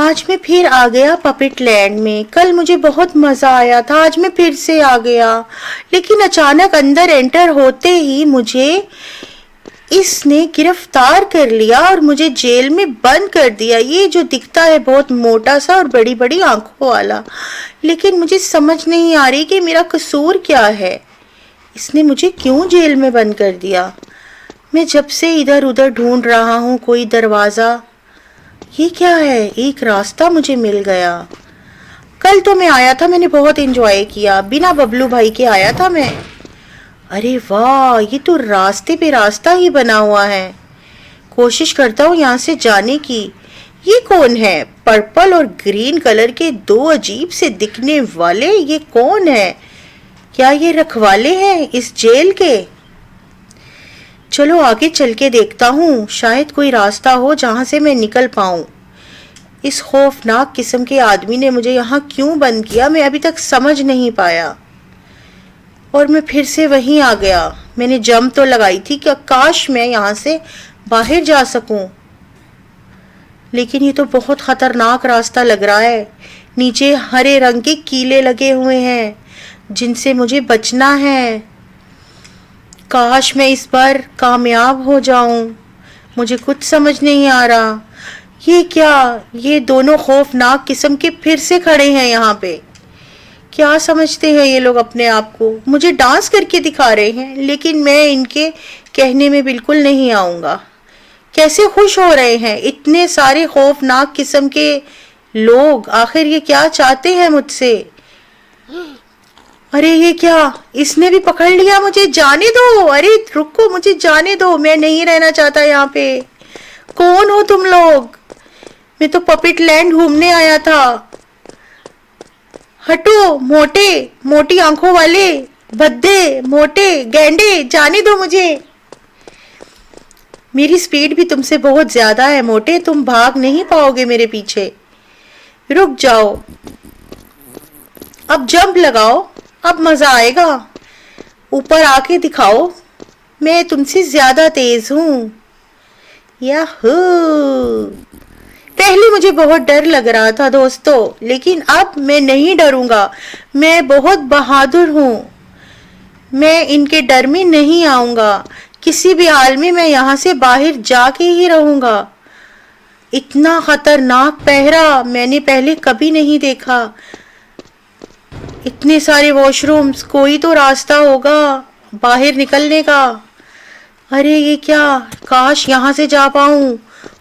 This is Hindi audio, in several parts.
आज मैं फिर आ गया पपेट लैंड में। कल मुझे बहुत मजा आया था, आज मैं फिर से आ गया। लेकिन अचानक अंदर एंटर होते ही मुझे इसने गिरफ्तार कर लिया और मुझे जेल में बंद कर दिया। ये जो दिखता है बहुत मोटा सा और बड़ी बड़ी आंखों वाला, लेकिन मुझे समझ नहीं आ रही कि मेरा कसूर क्या है। इसने मुझे क्यों जेल में बंद कर दिया? मैं जब से इधर उधर ढूंढ रहा हूँ कोई दरवाजा। ये क्या है? एक रास्ता मुझे मिल गया। कल तो मैं आया था, मैंने बहुत एंजॉय किया, बिना बबलू भाई के आया था मैं। अरे वाह, ये तो रास्ते पे रास्ता ही बना हुआ है। कोशिश करता हूँ यहाँ से जाने की। ये कौन है? पर्पल और ग्रीन कलर के दो अजीब से दिखने वाले, ये कौन है? क्या ये रखवाले हैं इस जेल के? चलो आगे चल के देखता हूँ, शायद कोई रास्ता हो जहाँ से मैं निकल पाऊँ। इस खौफनाक किस्म के आदमी ने मुझे यहाँ क्यों बंद किया, मैं अभी तक समझ नहीं पाया। और मैं फिर से वहीं आ गया। मैंने जंप तो लगाई थी कि काश मैं यहाँ से बाहर जा सकूं, लेकिन ये तो बहुत खतरनाक रास्ता लग रहा है। नीचे हरे रंग के कीले लगे हुए हैं जिनसे मुझे बचना है। काश मैं इस बार कामयाब हो जाऊं, मुझे कुछ समझ नहीं आ रहा। ये क्या? ये दोनों खौफनाक किस्म के फिर से खड़े हैं यहाँ पे। क्या समझते हैं ये लोग अपने आप को? मुझे डांस करके दिखा रहे हैं, लेकिन मैं इनके कहने में बिल्कुल नहीं आऊंगा। कैसे खुश हो रहे हैं इतने सारे खौफनाक किस्म के लोग, आखिर ये क्या चाहते हैं मुझसे? अरे ये क्या? इसने भी पकड़ लिया मुझे। जाने दो, अरे रुको, मुझे जाने दो, मैं नहीं रहना चाहता यहाँ पे। कौन हो तुम लोग? मैं तो पपेट लैंड घूमने आया था। हटो, मोटे मोटी आंखों वाले, भद्दे मोटे गैंडे, जाने दो मुझे। मेरी स्पीड भी तुमसे बहुत ज्यादा है मोटे, तुम भाग नहीं पाओगे मेरे पीछे। रुक जाओ, अब जंप लगाओ, अब मजा आएगा। ऊपर आके दिखाओ, मैं तुमसे ज्यादा तेज हूं। याहू! पहले मुझे बहुत डर लग रहा था दोस्तों, लेकिन अब मैं नहीं डरूंगा। मैं बहुत बहादुर हूं, मैं इनके डर में नहीं आऊंगा। किसी भी हाल में मैं यहाँ से बाहर जाके ही रहूंगा। इतना खतरनाक पहरा मैंने पहले कभी नहीं देखा। इतने सारे वॉशरूम्स, कोई तो रास्ता होगा बाहर निकलने का। अरे ये क्या? काश यहाँ से जा पाऊं।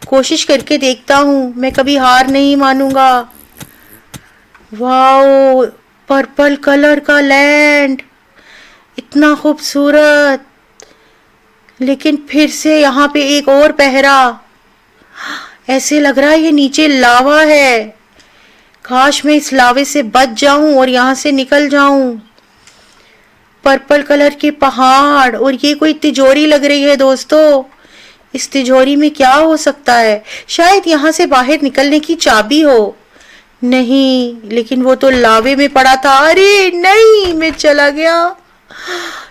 कोशिश करके देखता हूँ, मैं कभी हार नहीं मानूंगा। वाओ, पर्पल कलर का लैंड, इतना खूबसूरत। लेकिन फिर से यहाँ पे एक और पहरा। ऐसे लग रहा है ये नीचे लावा है। काश मैं इस लावे से बच जाऊं और यहाँ से निकल जाऊं। पर्पल कलर के पहाड़, और ये कोई तिजोरी लग रही है दोस्तों। इस तिजोरी में क्या हो सकता है? शायद यहाँ से बाहर निकलने की चाबी हो। नहीं, लेकिन वो तो लावे में पड़ा था। अरे नहीं, मैं चला गया।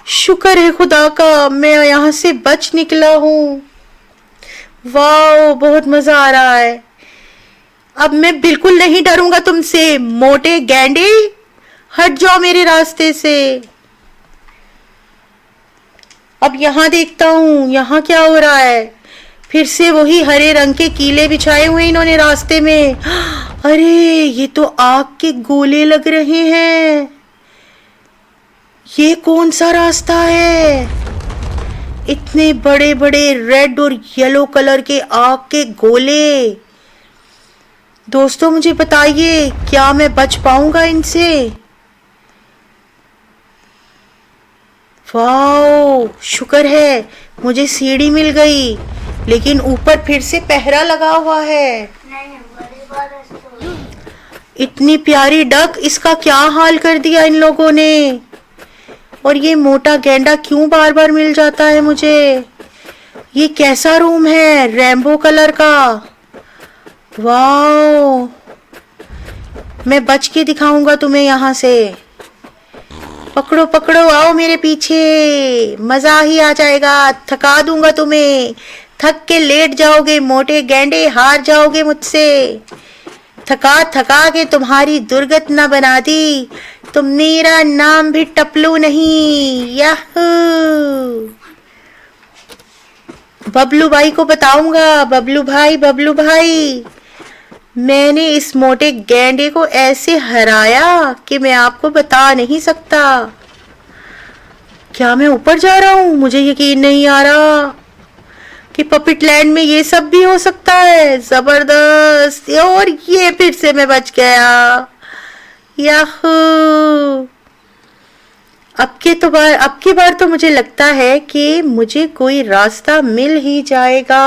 शुक्र है खुदा का, मैं यहाँ से बच निकला हूँ। वाह, बहुत मजा आ रहा है। अब मैं बिल्कुल नहीं डरूंगा तुमसे, मोटे गैंडे। हट जाओ मेरे रास्ते से। अब यहाँ देखता हूँ, यहाँ क्या हो रहा है। फिर से वही हरे रंग के कीले बिछाए हुए इन्होंने रास्ते में। अरे ये तो आग के गोले लग रहे हैं। ये कौन सा रास्ता है? इतने बड़े बड़े रेड और येलो कलर के आग के गोले। दोस्तों मुझे बताइए, क्या मैं बच पाऊंगा इनसे? वाओ, शुक्र है मुझे सीढ़ी मिल गई, लेकिन ऊपर फिर से पहरा लगा हुआ है। इतनी प्यारी डक, इसका क्या हाल कर दिया इन लोगों ने। और ये मोटा गैंडा क्यों बार बार मिल जाता है मुझे? ये कैसा रूम है? रेनबो कलर का। वाओ, मैं बच के दिखाऊंगा तुम्हें यहाँ से। पकड़ो पकड़ो, आओ मेरे पीछे, मजा ही आ जाएगा। थका दूंगा तुम्हें, थक के लेट जाओगे मोटे गैंडे, हार जाओगे मुझसे। थका थका के तुम्हारी दुर्घटना बना दी। तो मेरा नाम भी टपलू नहीं। याहू! बबलू भाई को बताऊंगा। बबलू भाई, बबलू भाई, मैंने इस मोटे गैंडे को ऐसे हराया कि मैं आपको बता नहीं सकता। क्या मैं ऊपर जा रहा हूँ? मुझे यकीन नहीं आ रहा कि पपिट लैंड में ये सब भी हो सकता है। जबरदस्त! और ये फिर से मैं बच गया। याहू! अब की बार तो मुझे लगता है कि मुझे कोई रास्ता मिल ही जाएगा।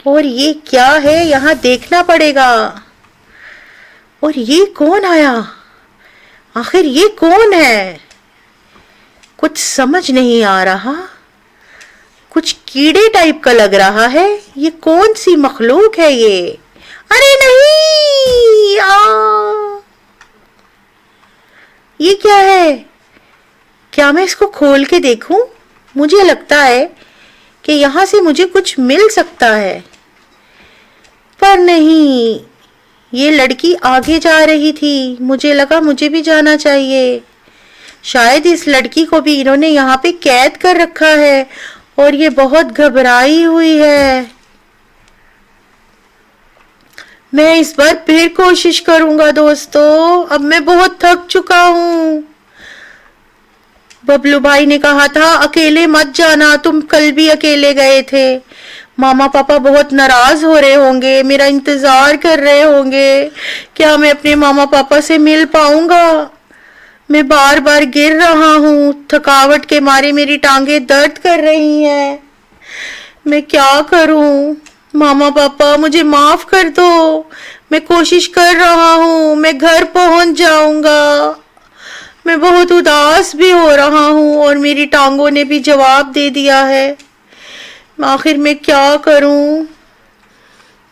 और ये क्या है? यहाँ देखना पड़ेगा। और ये कौन आया? आखिर ये कौन है? कुछ समझ नहीं आ रहा। कुछ कीड़े टाइप का लग रहा है। ये कौन सी मखलूक है ये? अरे नहीं! ये क्या है? क्या मैं इसको खोल के देखूं? मुझे लगता है कि यहाँ से मुझे कुछ मिल सकता है, पर नहीं। ये लड़की आगे जा रही थी। मुझे लगा मुझे भी जाना चाहिए। शायद इस लड़की को भी इन्होंने यहाँ पे कैद कर रखा है और ये बहुत घबराई हुई है। मैं इस बार फिर कोशिश करूंगा दोस्तों। अब मैं बहुत थक चुका हूँ। बबलू भाई ने कहा था अकेले मत जाना, तुम कल भी अकेले गए थे। मामा पापा बहुत नाराज हो रहे होंगे, मेरा इंतजार कर रहे होंगे। क्या मैं अपने मामा पापा से मिल पाऊंगा? मैं बार बार गिर रहा हूँ। थकावट के मारे मेरी टांगें दर्द कर रही हैं। मैं क्या करूँ? मामा पापा मुझे माफ कर दो। मैं कोशिश कर रहा हूँ। मैं घर पहुंच जाऊंगा। मैं बहुत उदास भी हो रहा हूँ और मेरी टांगों ने भी जवाब दे दिया है। आखिर मैं क्या करूँ?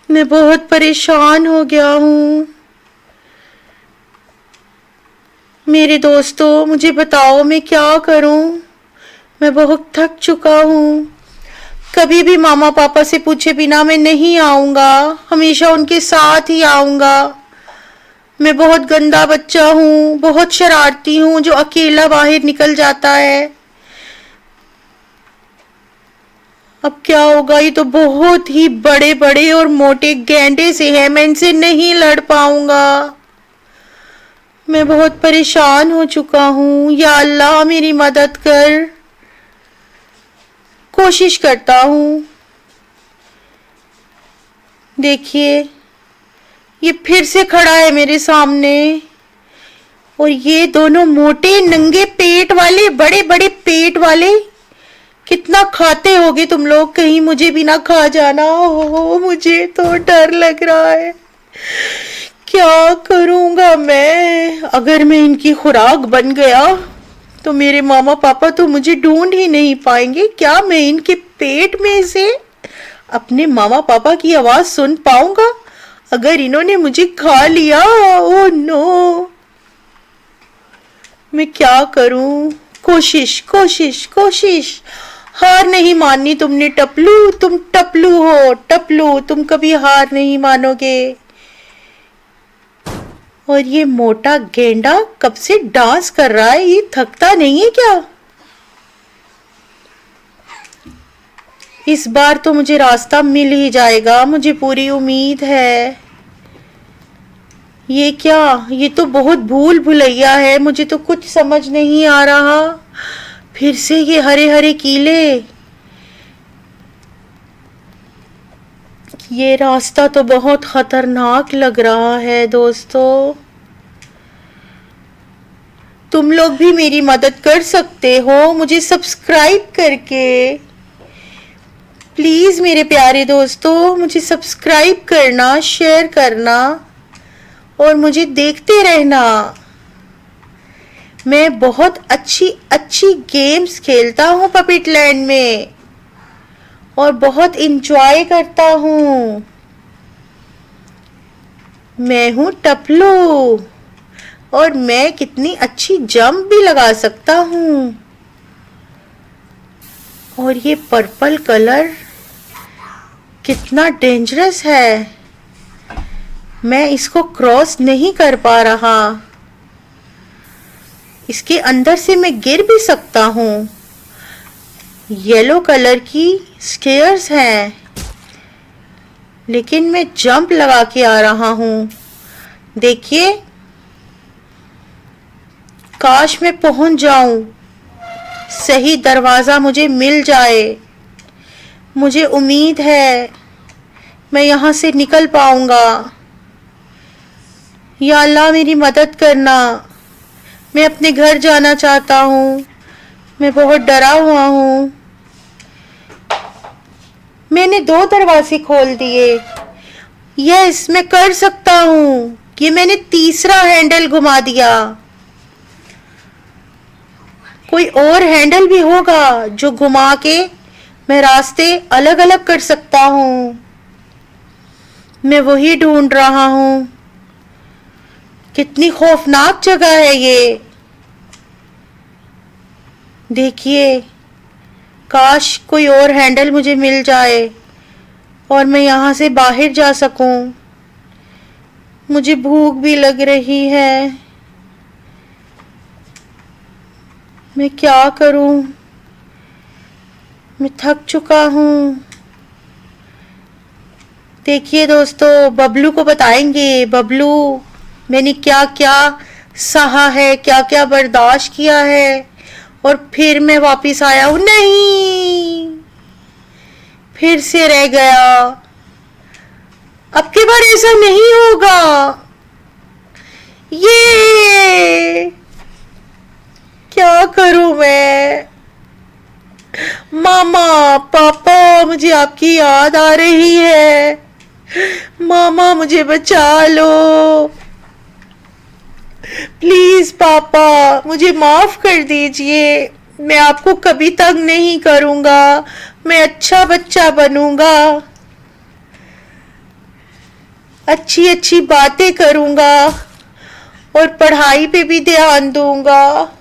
मैं बहुत परेशान हो गया हूँ। मेरे दोस्तों मुझे बताओ मैं क्या करूं? मैं बहुत थक चुका हूं। कभी भी मामा पापा से पूछे बिना मैं नहीं आऊंगा। हमेशा उनके साथ ही आऊंगा। मैं बहुत गंदा बच्चा हूं, बहुत शरारती हूं जो अकेला बाहर निकल जाता है। अब क्या होगा? ये तो बहुत ही बड़े बड़े और मोटे गैंडे से है। मैं इनसे नहीं लड़ पाऊंगा। मैं बहुत परेशान हो चुका हूँ। या अल्लाह मेरी मदद कर। कोशिश करता हूँ। देखिए ये फिर से खड़ा है मेरे सामने। और ये दोनों मोटे नंगे पेट वाले, बड़े बड़े पेट वाले, कितना खाते होगे तुम लोग? कहीं मुझे भी ना खा जाना हो। मुझे तो डर लग रहा है। क्या करूंगा मैं? अगर मैं इनकी खुराक बन गया तो मेरे मामा पापा तो मुझे ढूंढ ही नहीं पाएंगे। क्या मैं इनके पेट में से अपने मामा पापा की आवाज सुन पाऊंगा अगर इन्होंने मुझे खा लिया? Oh no! मैं क्या करूं? कोशिश कोशिश कोशिश। हार नहीं माननी तुमने टपलू। तुम टपलू हो। टपलू तुम कभी हार नहीं मानोगे। और ये मोटा गेंडा कब से डांस कर रहा है? ये थकता नहीं है क्या? इस बार तो मुझे रास्ता मिल ही जाएगा, मुझे पूरी उम्मीद है। ये क्या? ये तो बहुत भूल भुलैया है। मुझे तो कुछ समझ नहीं आ रहा। फिर से ये हरे हरे कीले। ये रास्ता तो बहुत खतरनाक लग रहा है दोस्तों। तुम लोग भी मेरी मदद कर सकते हो मुझे सब्सक्राइब करके। प्लीज मेरे प्यारे दोस्तों मुझे सब्सक्राइब करना, शेयर करना और मुझे देखते रहना। मैं बहुत अच्छी अच्छी गेम्स खेलता हूँ पपिट लैंड में और बहुत इंजॉय करता हूँ। मैं हूँ टपलू और मैं कितनी अच्छी जंप भी लगा सकता हूँ। और ये पर्पल कलर कितना डेंजरस है। मैं इसको क्रॉस नहीं कर पा रहा। इसके अंदर से मैं गिर भी सकता हूँ। येलो कलर की स्टेयर्स हैं, लेकिन मैं जंप लगा के आ रहा हूँ। देखिए, काश मैं पहुंच जाऊं, सही दरवाजा मुझे मिल जाए। मुझे उम्मीद है मैं यहाँ से निकल पाऊंगा। या अल्लाह मेरी मदद करना। मैं अपने घर जाना चाहता हूँ। मैं बहुत डरा हुआ हूँ। मैंने 2 दरवाजे खोल दिए। यस, मैं कर सकता हूँ। ये मैंने तीसरा हैंडल घुमा दिया। कोई और हैंडल भी होगा जो घुमा के मैं रास्ते अलग अलग कर सकता हूँ। मैं वही ढूंढ रहा हूँ। कितनी खौफनाक जगह है ये। देखिए, काश कोई और हैंडल मुझे मिल जाए और मैं यहाँ से बाहर जा सकूं। मुझे भूख भी लग रही है। मैं क्या करूं? मैं थक चुका हूं। देखिए दोस्तों, बबलू को बताएंगे, बबलू मैंने क्या क्या सहा है, क्या क्या बर्दाश्त किया है, और फिर मैं वापस आया हूं। नहीं, फिर से रह गया। अब की बार ऐसा नहीं होगा। ये क्या करूं मैं? मामा, पापा, मुझे आपकी याद आ रही है। मामा, मुझे बचा लो प्लीज। पापा, मुझे माफ कर दीजिए। मैं आपको कभी तंग नहीं करूंगा। मैं अच्छा बच्चा बनूंगा। अच्छी अच्छी बातें करूंगा और पढ़ाई पे भी ध्यान दूंगा।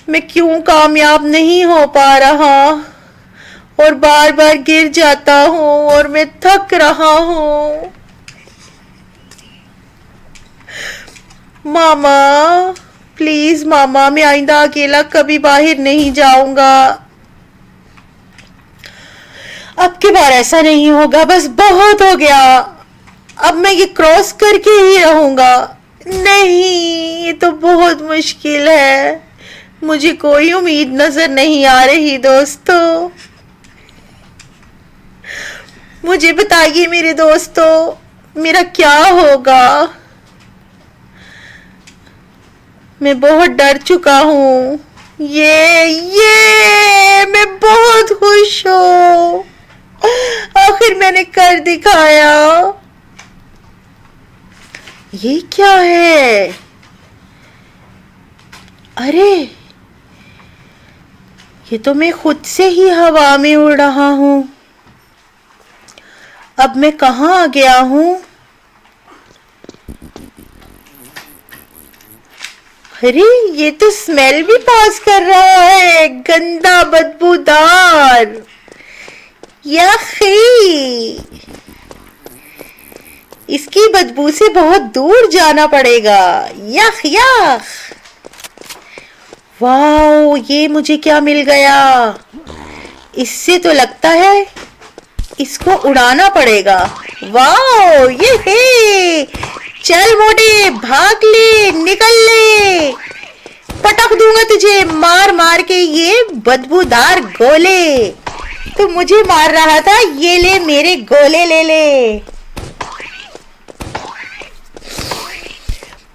मैं क्यों कामयाब नहीं हो पा रहा और बार बार गिर जाता हूँ और मैं थक रहा हूँ। मामा, प्लीज मामा, मैं आइंदा अकेला कभी बाहर नहीं जाऊंगा। अब की बार ऐसा नहीं होगा। बस बहुत हो गया। अब मैं ये क्रॉस करके ही रहूंगा। नहीं, ये तो बहुत मुश्किल है। मुझे कोई उम्मीद नजर नहीं आ रही दोस्तों। मुझे बताइए मेरे दोस्तों, मेरा क्या होगा? मैं बहुत डर चुका हूँ। ये मैं बहुत खुश हूँ। आखिर मैंने कर दिखाया। ये क्या है? अरे, ये तो मैं खुद से ही हवा में उड़ रहा हूँ। अब मैं कहाँ आ गया हूँ? अरे, ये तो स्मेल भी पास कर रहा है, गंदा बदबूदार। यखी, इसकी बदबू से बहुत दूर जाना पड़ेगा। यख यख। वाओ, ये मुझे क्या मिल गया? इससे तो लगता है इसको उड़ाना पड़ेगा। वाओ, ये है। चल मोटे, भाग ले, निकल ले। पटक दूंगा तुझे मार मार के ये बदबूदार गोले। तू मुझे मार रहा था, ये ले मेरे गोले ले ले।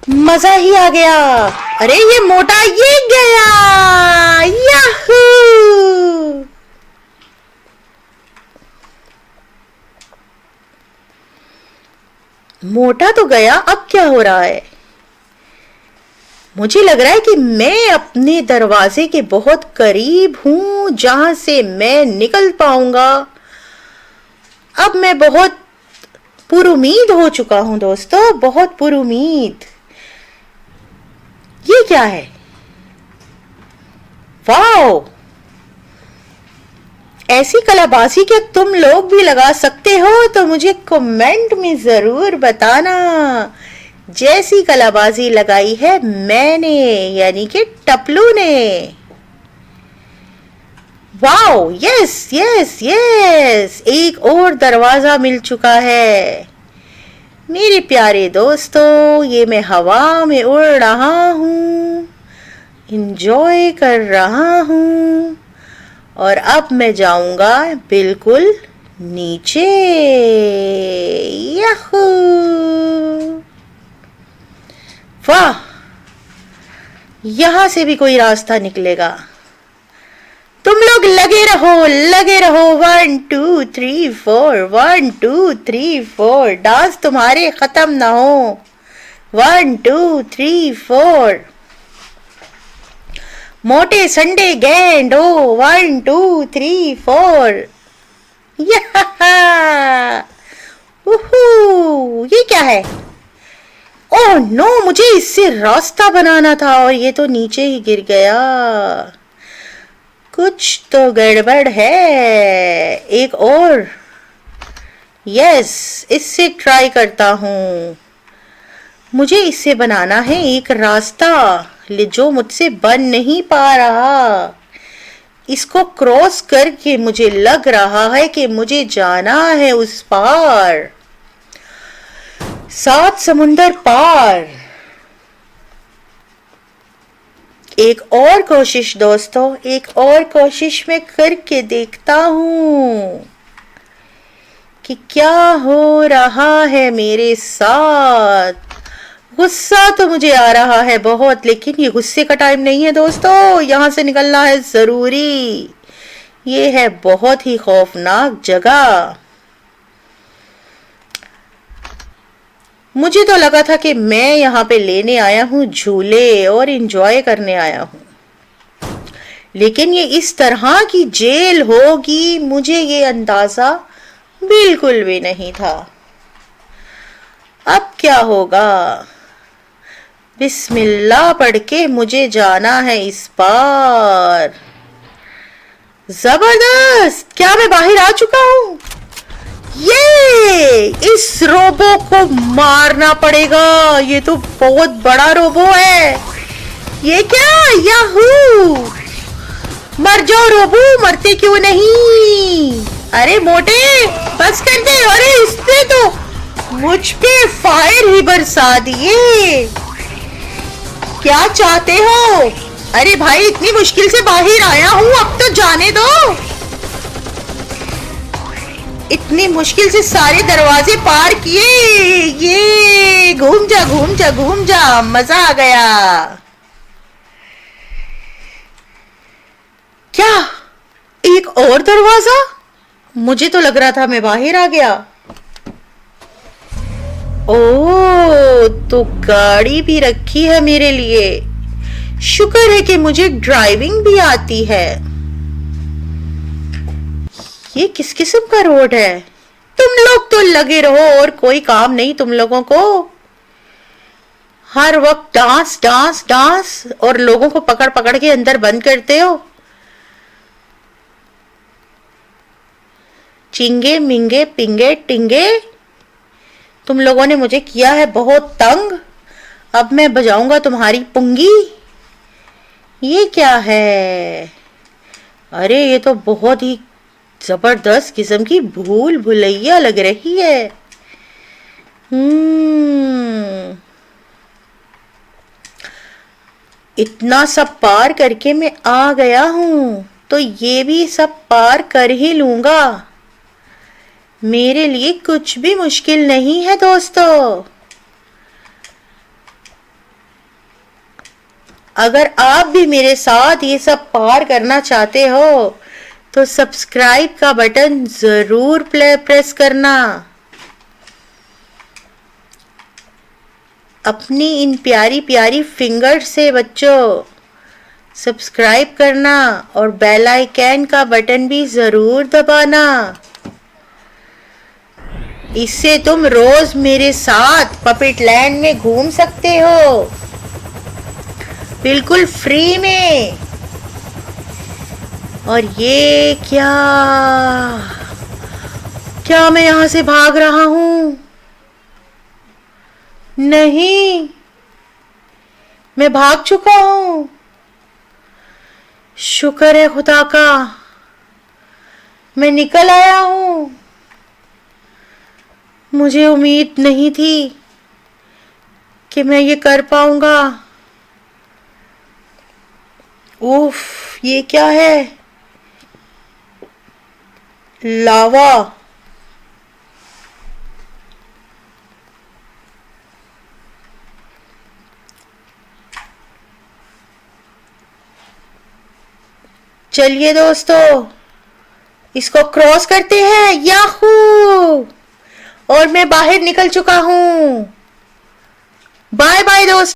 मजा ही आ गया। अरे, ये मोटा ये गया। याहू! मोटा तो गया। अब क्या हो रहा है? मुझे लग रहा है कि मैं अपने दरवाजे के बहुत करीब हूं, जहां से मैं निकल पाऊंगा। अब मैं बहुत पुरुमीद हो चुका हूं दोस्तों, बहुत पुरुमीद। ये क्या है? वाओ, ऐसी कलाबाजी क्या तुम लोग भी लगा सकते हो? तो मुझे कमेंट में जरूर बताना। जैसी कलाबाजी लगाई है मैंने, यानी कि टपलू ने। वाओ, यस यस यस, एक और दरवाजा मिल चुका है। मेरे प्यारे दोस्तों, ये मैं हवा में उड़ रहा हूँ, इंजॉय कर रहा हूँ, और अब मैं जाऊंगा बिल्कुल नीचे। याहू! वाह, यहां से भी कोई रास्ता निकलेगा। तुम लोग लगे रहो, लगे रहो। 1 2 3 4, 1 2 3 4, डांस तुम्हारे खत्म ना हो। 1 2 3 4, मोटे संडे गेंडो। 1 2 3 4। ये क्या है? ओह नो, मुझे इससे रास्ता बनाना था और ये तो नीचे ही गिर गया। कुछ तो गड़बड़ है। एक और, यस, इससे ट्राई करता हूँ। मुझे इससे बनाना है एक रास्ता जो मुझसे बन नहीं पा रहा। इसको क्रॉस करके मुझे लग रहा है कि मुझे जाना है उस पार, 7 समुंदर पार। एक और कोशिश दोस्तों, एक और कोशिश मैं करके देखता हूँ कि क्या हो रहा है मेरे साथ। गुस्सा तो मुझे आ रहा है बहुत, लेकिन ये गुस्से का टाइम नहीं है दोस्तों, यहां से निकलना है जरूरी। ये है बहुत ही खौफनाक जगह। मुझे तो लगा था कि मैं यहाँ पे लेने आया हूँ झूले और एंजॉय करने आया हूँ, लेकिन ये इस तरह की जेल होगी, मुझे ये अंदाजा बिल्कुल भी नहीं था। अब क्या होगा? बिस्मिल्लाह पढ़ के मुझे जाना है इस पार। जबरदस्त, क्या मैं बाहर आ चुका हूँ? ये इस रोबो को मारना पड़ेगा, ये तो बहुत बड़ा रोबो है। ये क्या? याहू! मर जाओ रोबो, मरते क्यों नहीं? अरे मोटे, बस कर दे। अरे इसने तो मुझ पे फायर ही बरसा दिए। क्या चाहते हो? अरे भाई, इतनी मुश्किल से बाहर आया हूं, अब तो जाने दो। इतनी मुश्किल से सारे दरवाजे पार किए। ये घूम जा घूम जा घूम जा, मजा आ गया। क्या एक और दरवाजा? मुझे तो लग रहा था मैं बाहर आ गया। ओ, तो गाड़ी भी रखी है मेरे लिए। शुक्र है कि मुझे ड्राइविंग भी आती है। ये किस किस्म का रोड है? तुम लोग तो लगे रहो, और कोई काम नहीं तुम लोगों को। हर वक्त डांस डांस डांस, और लोगों को पकड़ पकड़ के अंदर बंद करते हो। चिंगे मिंगे पिंगे टिंगे, तुम लोगों ने मुझे किया है बहुत तंग। अब मैं बजाऊंगा तुम्हारी पुंगी। ये क्या है? अरे ये तो बहुत ही जबरदस्त किस्म की भूल भुलैया लग रही है। इतना सब पार करके मैं आ गया हूं, तो ये भी सब पार कर ही लूंगा। मेरे लिए कुछ भी मुश्किल नहीं है दोस्तों। अगर आप भी मेरे साथ ये सब पार करना चाहते हो तो सब्सक्राइब का बटन जरूर प्रेस करना। अपनी इन प्यारी प्यारी फिंगर से बच्चों सब्सक्राइब करना, और बेल आइकन का बटन भी जरूर दबाना। इससे तुम रोज मेरे साथ पपेट लैंड में घूम सकते हो, बिल्कुल फ्री में। और ये क्या, क्या मैं यहां से भाग रहा हूं? नहीं, मैं भाग चुका हूं। शुक्र है खुदा का, मैं निकल आया हूं। मुझे उम्मीद नहीं थी कि मैं ये कर पाऊंगा। उफ, ये क्या है? लावा। चलिए दोस्तों, इसको क्रॉस करते हैं। याहू! और मैं बाहर निकल चुका हूं। बाय बाय दोस्तों।